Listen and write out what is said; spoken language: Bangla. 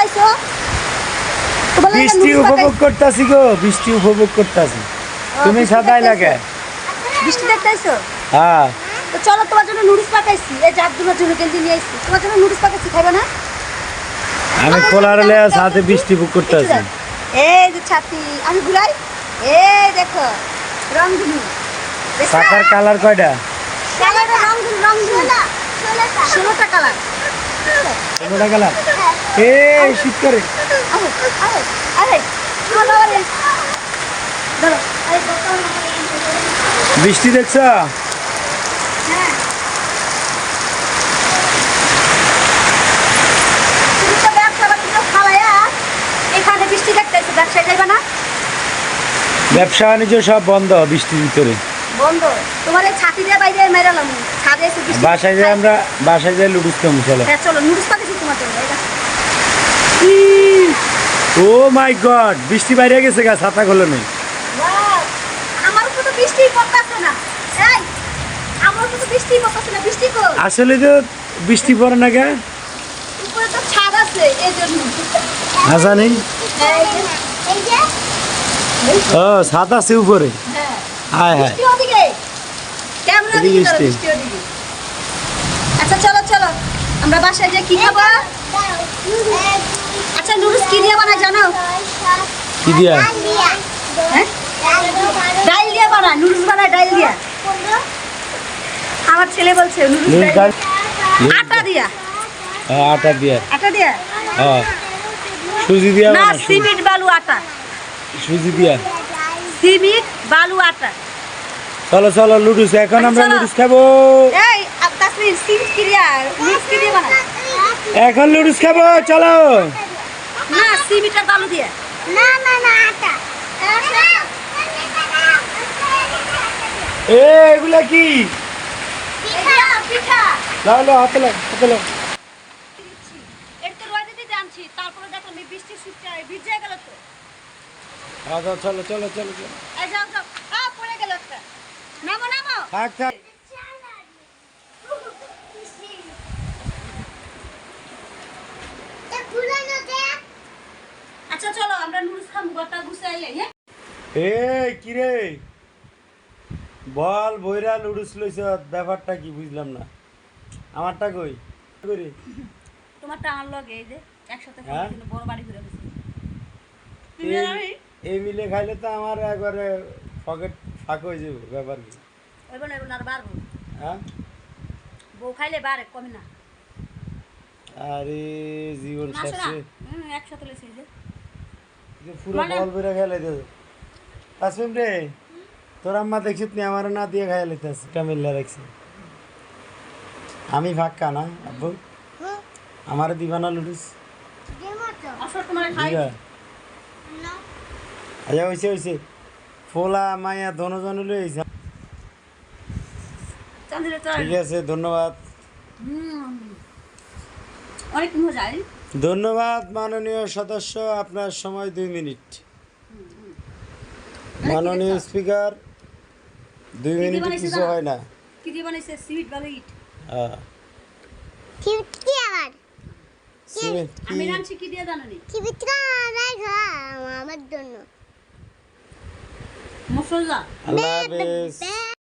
আইছো বৃষ্টি উপভোগ করতেছি গো, বৃষ্টি উপভোগ করতেছি। তুমি সাদাই লাগে বৃষ্টি দেখতে আইছো? হ্যাঁ তো চলো তোমার জন্য নুডলস পাকাইছি, এই জাত তোমার জন্য কেন্দ্রে নিয়ে আইছি, তোমার জন্য নুডলস পাকাইছি, খাইবা না? আমি খোলারে সাথে বৃষ্টি উপভোগ করতেছি। এই যে ছাতি আমি ঘুরাই, এই দেখো রংধনু। পাতার কালার কয়টা? কালারটা রংধনু, রংধনু 16টা কালার। 16টা কালার। এই শীত করে আরে আরে আরে ধরো আরে ধরো আরে বৃষ্টি দেখছ? হ্যাঁ তুমি তো ব্যবসা বাণিজ্য খাওয়ায়া এখানে বৃষ্টি দেখতেছো, ব্যবসায় যাইবা না? ব্যবসা বাণিজ্য সব বন্ধ বৃষ্টির ভিতরে। বন্ধ? তোমার এই ছাতি দিয়ে বাইরে মেরালাম, ছাদে এসে বৃষ্টি। বাসায় যাই, আমরা বাসায় যাই লুডুস খাবো চলো। হ্যাঁ চলো নুডলস পাকাইছি তোমার জন্য, এই দেখো। ও মাই গড, বৃষ্টি বাইরে গেছে গা, ছাতা খোলো নেই। ওয়াও, আমার উপর তো বৃষ্টি পড়তাছে না। এই আমার উপর তো বৃষ্টি পড়তাছে না, বৃষ্টি কই? আসলে তো বৃষ্টি পড়ে না কে? উপরে তো ছাদ আছে এই জন্য। আসা নেই? এই যে ও ছাদ আছে উপরে। হ্যাঁ হায় হায়, বৃষ্টি ওদিকে, ক্যামেরা এদিকে দিকে ধরো, বৃষ্টি। বৃষ্টি ওদিকে। আচ্ছা চলো চলো আমরা বাসায় যে কি খাবো? আচ্ছা নুডলস কি দিয়ে বানায় জানো? কি দিয়া? হ্যাঁ ডাল দিয়ে বানায়, নুডলস বানায় ডাল দিয়া। আমার ছেলে বলছে নুডলস নুডলস ডাল ডাল- আটা দিয়া। হ্যাঁ, আটা দিয়া। আটা দিয়া হ্যাঁ সুজি দিয়া না, বানা, সিমেন্ট বালু আটা, সুজি দিয়া। সিমেন্ট বালু আটা। চলো চলো লুডুস, এখন আমরা চলো। লুডুস খাবো। এই তাসমিন সিমেন্ট কি দিয়া নুডলস কি দিয়ে বানায়? এখন লুডুস খাবো চলো। না সিমেন্ট আর বালু দিয়ে। না না না আটা এ এগুলা কি? পিঠা পিঠা লাও লাও, হাতে লাও, হাতে লাও। এর তো রোদে দিতে জানছি, তারপরে দেখলাম এই বৃষ্টি শুকছে ভিজে গেল তো। আচ্ছা চলো চলো চলো চলো। এই যাও যাও, পড়ে গেল একটা। নামো নামো। থাক থাক। আচ্ছা চলো আমরা নুডলস খাবো, গোটা গুছাইলে। এই কি রে, বল বইরা লুডুস লইছ, ব্যাপারটা কি বুঝলাম না। আমারটা কই করি? তোমারটা আমার লগে এই যে একসাথে হ্যাঁ? খাবো, বড় বাড়ি ঘুরে গেছি। তুমি এই- আর আমি এই মিলে খাইলে তো আমার একবারে পকেট ফাঁক হয়ে যাবে। ব্যাপার কি? ওইবার না, এবার আর বাড়বো। হ্যাঁ বউ খাইলে বাড়ে, কমে না। আরে জীবন না শোনা, শেষে একসাথে লেছি যে। যে পুরো মানে- বল বেড়ে খেলে দে। তাসমিম রে, তোর আম্মা দেখছিস নি আমার না দিয়ে খাইয়া লিতেছে, কামিল্লা রাখছে। আমি ফাঁকা না আব্বু, আমার দিবা না লুডুস? আসলে তোমার খাই দিবা? আচ্ছা হইছে হইছে, ফোলা মায়া দনজন লইছে। চাঁদের চাল। ঠিক আছে, ধন্যবাদ। অনেক মজা। ধন্যবাদ মাননীয় সদস্য, আপনার সময় 2 মিনিট। মাননীয় স্পিকার, 2 মিনিটে কিছু হয় না। কি দিয়ে বানাইছে? সিমেন্ট বালু ইট। হ্যাঁ কি আবার সিমেন্ট কি? আমি রাঁধছি কি দিয়ে জানো নি? কি বিটকা আমার জন্য মশলা। আল্লাহ হাফেজ।